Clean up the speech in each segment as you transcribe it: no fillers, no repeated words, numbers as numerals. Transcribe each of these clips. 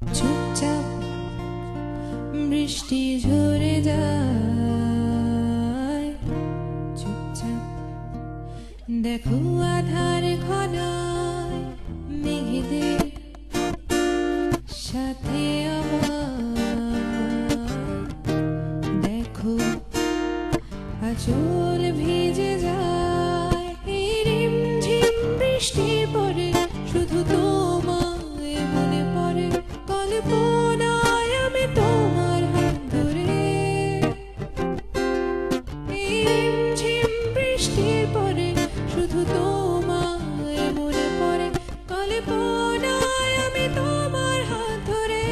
চুপচাপ বৃষ্টি ঝরে যায়, চুপচাপ দেখো আধার ঘনায় মেঘেদের সাথে আমার, দেখো আঁচল ভিজে যায় এই রিমঝিম বৃষ্টির পরে, শুধু তোমায় মনে পড়ে, কল্পনায় আমি তোমার হাত ধরে। এই রিমঝিম বৃষ্টির পরে শুধু তোমায় মনে পড়ে, কল্পনায় আমি তোমার হাত ধরে।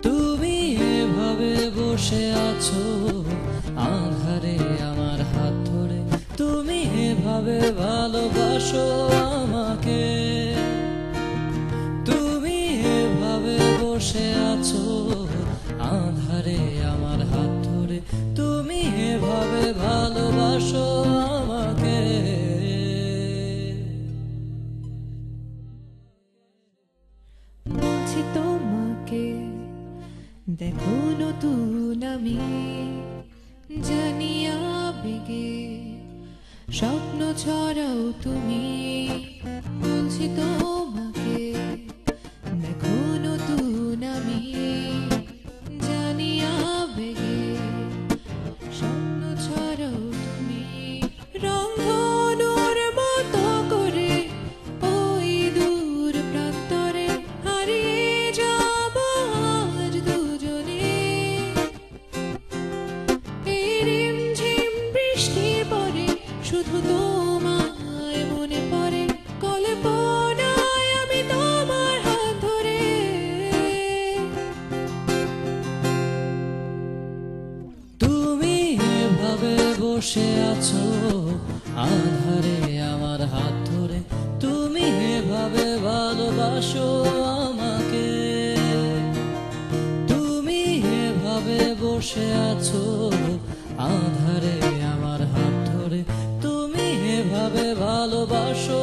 তুমি এভাবে বসে আছো আঁধারে আমার হাত ধরে, তুমি এভাবে ভালোবাসো আমাকে, তুমি এভাবে বসে আছো আঁধারে আমার হাত ধরে, তুমি এভাবে ভালোবাসো আমাকে। বলছি তোমাকে দেখো নতুন আমি, জানি আবেগে স্বপ্ন ছড়াও তুমি। বলছি তোমাকে দেখো নতুন আমি, জানি আবেগে স্বপ্ন ছড়াও তুমি। রংধনুর মতো করে ওই দূর প্রান্তরে হারিয়ে যাব আজ দুজনে। এই রিমঝিম বৃষ্টির পরে শুধু তোমায় মনে পড়ে, কল্পনায় আমি তোমার হাত ধরে। তুমি এভাবে বসে আছো আঁধারে আমার হাত ধরে, তুমি এভাবে ভালোবাসো আমাকে, তুমি এভাবে বসে আছো আঁধারে আমার হাত ধরে, তুমি এভাবে ভালোবাসো